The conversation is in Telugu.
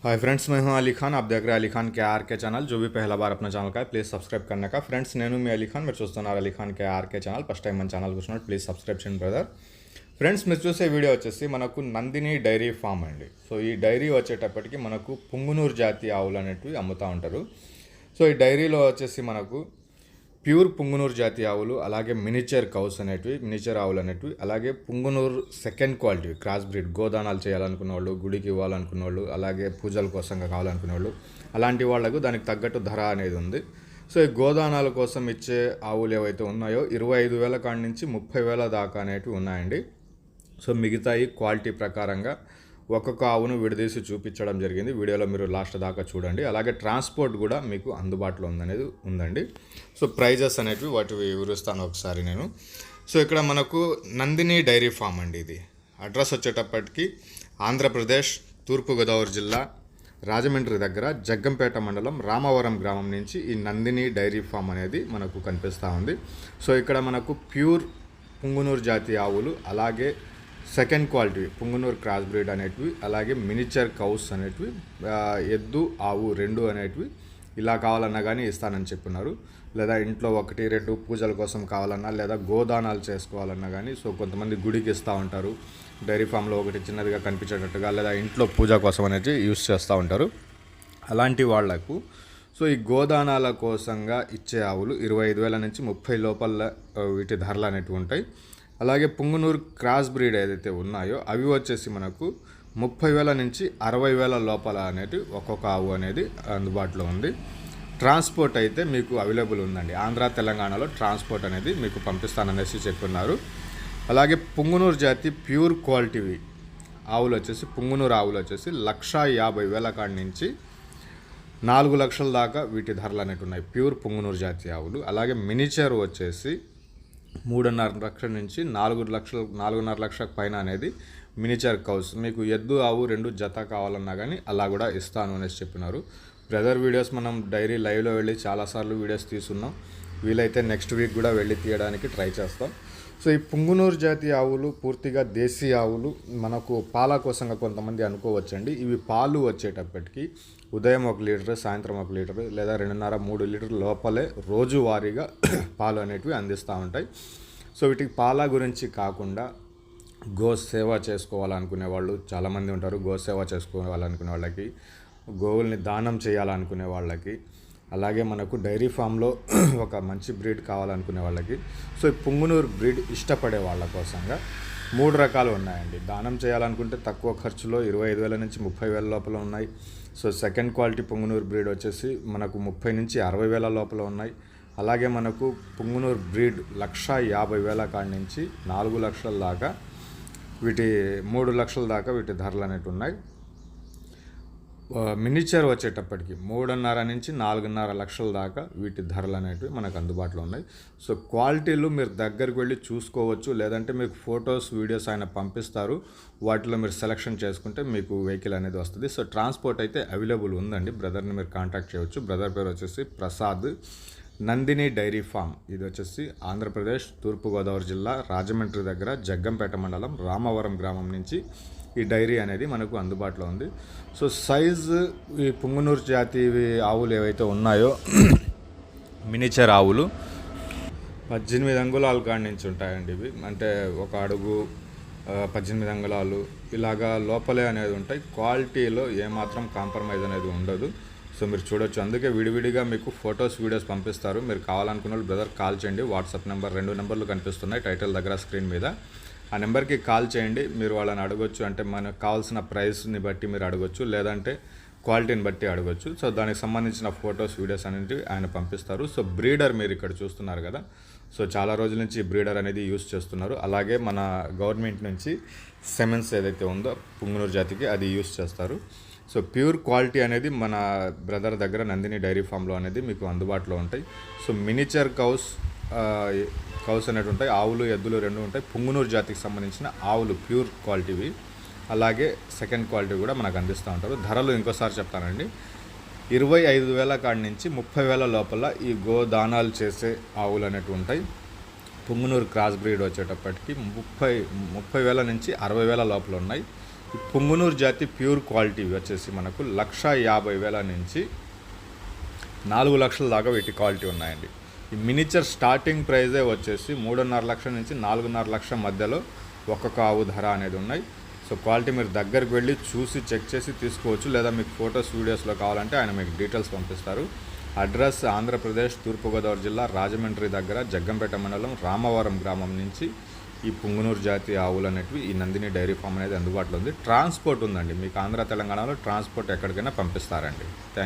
हाय फ्रेंड्स, मैं हूं अली खान। आप देख रहे हैं अली खान के आर के चैनल। जो भी पहला बार अपना ఛానల్ का है प्लीज़ సబ్స్క్రైబ్ करने का। ఫ్రెండ్స్, నేను మీ అలీ ఖాన్, మీరు చూస్తున్నారు Ali Khan K R K channel. First time మన ఛానల్ చూస్తున్నారు ప్లీజ్ సబ్స్క్రైబ్ చేయండి బ్రదర్. ఫ్రెండ్స్, మీరు చూసే వీడియో వచ్చేసి మనకు నందిని డైరీ ఫామ్ అండి. సో ఈ డైరీ వచ్చేటప్పటికి మనకు పుంగునూరు జాతి ఆవులు అనేటివి అమ్ముతూ ఉంటారు. సో ఈ డైరీలో వచ్చేసి మనకు ప్యూర్ పుంగునూరు జాతి ఆవులు, అలాగే మినిచర్ కౌస్ అనేటివి, మినిచర్ ఆవులు అనేటివి, అలాగే Punganur second quality cross breed గోదానాలు చేయాలనుకున్న వాళ్ళు, గుడికి ఇవ్వాలనుకున్న వాళ్ళు, అలాగే పూజల కోసంగా కావాలనుకునే వాళ్ళు, అలాంటి వాళ్లకు దానికి తగ్గట్టు ధర అనేది ఉంది. సో ఈ గోదానాల కోసం ఇచ్చే ఆవులు ఏవైతే ఉన్నాయో 25,000 కాడి నుంచి 30,000 దాకా అనేటివి ఉన్నాయండి. సో మిగతాయి క్వాలిటీ ప్రకారంగా ఒక్కొక్క ఆవును విడదీసి చూపించడం జరిగింది. వీడియోలో మీరు లాస్ట్ దాకా చూడండి. అలాగే ట్రాన్స్పోర్ట్ కూడా మీకు అందుబాటులో ఉందండి. సో ప్రైజెస్ అనేటివి వాటివి వివరిస్తాను ఒకసారి నేను. సో ఇక్కడ మనకు నందిని డైరీ ఫామ్ అండి. ఇది అడ్రస్ వచ్చేటప్పటికి ఆంధ్రప్రదేశ్, తూర్పుగోదావరి జిల్లా, రాజమండ్రి దగ్గర జగ్గంపేట మండలం రామవరం గ్రామం నుంచి ఈ నందిని డైరీ ఫామ్ అనేది మనకు కనిపిస్తూ ఉంది. సో ఇక్కడ మనకు ప్యూర్ పుంగునూరు జాతి ఆవులు, అలాగే second quality Punganur cross breed అనేటివి, అలాగే మినిచర్ కౌస్ అనేటివి, ఎద్దు ఆవు రెండు అనేటివి ఇలా కావాలన్నా కానీ ఇస్తానని చెప్పినారు. లేదా ఇంట్లో 1-2 పూజల కోసం కావాలన్నా, లేదా గోదానాలు చేసుకోవాలన్నా కానీ, సో కొంతమంది గుడికి ఇస్తూ ఉంటారు. డైరీ ఫామ్లో ఒకటి చిన్నదిగా కనిపించేటట్టుగా, లేదా ఇంట్లో పూజ కోసం అనేది యూస్ చేస్తూ ఉంటారు. అలాంటి వాళ్లకు సో ఈ గోదానాల కోసంగా ఇచ్చే ఆవులు 25,000 నుంచి 30 లోపల వీటి ధరలు అనేటివి ఉంటాయి. అలాగే పుంగునూరు క్రాస్ బ్రీడ్ ఏదైతే ఉన్నాయో అవి వచ్చేసి మనకు 30,000 నుంచి 60,000 లోపల అనేది ఒక్కొక్క ఆవు అనేది అందుబాటులో ఉంది. ట్రాన్స్పోర్ట్ అయితే మీకు అవైలబుల్ ఉందండి. ఆంధ్ర, తెలంగాణలో ట్రాన్స్పోర్ట్ అనేది మీకు పంపిస్తాననేసి చెప్పున్నారు. అలాగే పుంగునూరు జాతి ప్యూర్ క్వాలిటీవి ఆవులు వచ్చేసి, పుంగునూరు ఆవులు వచ్చేసి 1,50,000 కాడి నుంచి 4 లక్షల దాకా వీటి ధరలు అనేవి ఉన్నాయి, ప్యూర్ పుంగునూరు జాతి ఆవులు. అలాగే మినిచర్ వచ్చేసి 3.5 లక్షల నుంచి 4.5 లక్షల పైన అనేది మినిచర్ కౌస్. మీకు ఎద్దు ఆవు రెండు జత కావాలన్నా కానీ అలా కూడా ఇస్తాను అనేసి చెప్పినారు. బ్రదర్ వీడియోస్ మనం డైరీ లైవ్లో వెళ్ళి చాలాసార్లు వీడియోస్ తీసుకున్నాం. వీలైతే నెక్స్ట్ వీక్ కూడా వెళ్ళి తీయడానికి ట్రై చేస్తాం. సో ఈ పుంగునూరు జాతి ఆవులు పూర్తిగా దేశీ ఆవులు. మనకు పాల కోసంగా కొంతమంది అనుకోవచ్చండి. ఇవి పాలు వచ్చేటప్పటికి ఉదయం 1 లీటర్, సాయంత్రం 1 లీటర్, లేదా 2.5-3 లీటర్ లోపలే రోజువారీగా పాలు అనేటివి అందిస్తూ ఉంటాయి. సో వీటికి పాల గురించి కాకుండా గో సేవ చేసుకోవాలనుకునే వాళ్ళు చాలామంది ఉంటారు. గో సేవ చేసుకోవాలనుకునే వాళ్ళకి, గోవుల్ని దానం చేయాలనుకునే వాళ్ళకి, అలాగే మనకు డైరీ ఫామ్లో ఒక మంచి బ్రీడ్ కావాలనుకునే వాళ్ళకి, సో ఈ పుంగునూరు బ్రీడ్ ఇష్టపడే వాళ్ళ కోసంగా 3 రకాలు ఉన్నాయండి. దానం చేయాలనుకుంటే తక్కువ ఖర్చులో 25,000 నుంచి 30,000 లోపల ఉన్నాయి. So second quality Punganur breed వచ్చేసి మనకు 30,000 నుంచి 60,000 లోపల ఉన్నాయి. అలాగే మనకు పుంగునూరు బ్రీడ్ 1,50,000 కాడి నుంచి 4 లక్షల దాకా, వీటి 3 లక్షల దాకా వీటి ధరలు అనేవి ఉన్నాయి. మినిచర్ వచ్చేటప్పటికి 3.5 నుంచి 4.5 లక్షల దాకా వీటి ధరలు అనేటివి మనకు అందుబాటులో ఉన్నాయి. సో క్వాలిటీలు మీరు దగ్గరికి వెళ్ళి చూసుకోవచ్చు, లేదంటే మీకు ఫొటోస్, వీడియోస్ ఆయన పంపిస్తారు. వాటిలో మీరు సెలెక్షన్ చేసుకుంటే మీకు వెహికల్ అనేది వస్తుంది. సో ట్రాన్స్పోర్ట్ అయితే అవైలబుల్ ఉందండి. బ్రదర్ని మీరు కాంటాక్ట్ చేయవచ్చు. బ్రదర్ పేరు వచ్చేసి ప్రసాద్. నందిని డైరీ ఫామ్ ఇది వచ్చేసి ఆంధ్రప్రదేశ్, తూర్పుగోదావరి జిల్లా, రాజమండ్రి దగ్గర జగ్గంపేట మండలం రామవరం గ్రామం నుంచి ఈ డైరీ అనేది మనకు అందుబాటులో ఉంది. సో సైజు ఈ పుంగునూరు జాతి ఆవులు ఏవైతే ఉన్నాయో మినిచర్ ఆవులు 18 అంగుళాల కాడి నుంచి ఉంటాయండి. ఇవి అంటే 1 అడుగు 18 అంగుళాలు ఇలాగా లోపలే అనేది ఉంటాయి. క్వాలిటీలో ఏమాత్రం కాంప్రమైజ్ అనేది ఉండదు. సో మీరు చూడొచ్చు. అందుకే విడివిడిగా మీకు ఫొటోస్, వీడియోస్ పంపిస్తారు. మీరు కావాలనుకున్న వాళ్ళు బ్రదర్ కాల్ చేయండి. వాట్సాప్ నెంబర్ 2 నెంబర్లు కనిపిస్తున్నాయి టైటిల్ దగ్గర, స్క్రీన్ మీద. ఆ నెంబర్కి కాల్ చేయండి. మీరు వాళ్ళని అడగొచ్చు. అంటే మనకు కావాల్సిన ప్రైస్ని బట్టి మీరు అడగొచ్చు, లేదంటే క్వాలిటీని బట్టి అడగొచ్చు. సో దానికి సంబంధించిన ఫొటోస్, వీడియోస్ అనేవి ఆయన పంపిస్తారు. సో బ్రీడర్ మీరు ఇక్కడ చూస్తున్నారు కదా. సో చాలా రోజుల నుంచి బ్రీడర్ అనేది యూస్ చేస్తున్నారు. అలాగే మన గవర్నమెంట్ నుంచి సెమెన్స్ ఏదైతే ఉందో పుంగునూరు జాతికి అది యూస్ చేస్తారు. సో ప్యూర్ క్వాలిటీ అనేది మన బ్రదర్ దగ్గర నందిని డైరీ ఫామ్లో అనేది మీకు అందుబాటులో ఉంటాయి. సో మినిచర్ కౌస్ అనేవి ఉంటాయి. ఆవులు, ఎద్దులు రెండు ఉంటాయి. పుంగునూరు జాతికి సంబంధించిన ఆవులు ప్యూర్ క్వాలిటీవి, అలాగే సెకండ్ క్వాలిటీ కూడా మనకు అందిస్తూ ఉంటారు. ధరలు ఇంకోసారి చెప్తానండి. 25,000 కాడి నుంచి 30,000 లోపల ఈ గోదానాలు చేసే ఆవులు అనేవి ఉంటాయి. పుంగునూరు క్రాస్ బ్రీడ్ వచ్చేటప్పటికి 30,000 నుంచి 60,000 లోపల ఉన్నాయి. ఈ పుంగునూరు జాతి ప్యూర్ క్వాలిటీ వచ్చేసి మనకు 1,50,000 నుంచి 4 లక్షల దాకా వీటి క్వాలిటీ ఉన్నాయండి. ఈ మినిచర్ స్టార్టింగ్ ప్రైజే వచ్చేసి 3.5 లక్షల నుంచి 4.5 లక్షల మధ్యలో ఒక్కొక్క ఆవు ధర అనేది ఉన్నాయి. సో క్వాలిటీ మీరు దగ్గరికి వెళ్ళి చూసి చెక్ చేసి తీసుకోవచ్చు, లేదా మీకు ఫొటోస్ వీడియోస్లో కావాలంటే ఆయన మీకు డీటెయిల్స్ పంపిస్తారు. అడ్రస్ ఆంధ్రప్రదేశ్, తూర్పుగోదావరి జిల్లా, రాజమండ్రి దగ్గర జగ్గంపేట మండలం రామవరం గ్రామం నుంచి ఈ పుంగునూరు జాతి ఆవులు అనేటివి ఈ నందిని డైరీ ఫామ్ అనేది అందుబాటులో ఉంది. ట్రాన్స్పోర్ట్ ఉందండి, మీకు ఆంధ్ర తెలంగాణలో ట్రాన్స్పోర్ట్ ఎక్కడికైనా పంపిస్తారండి. థ్యాంక్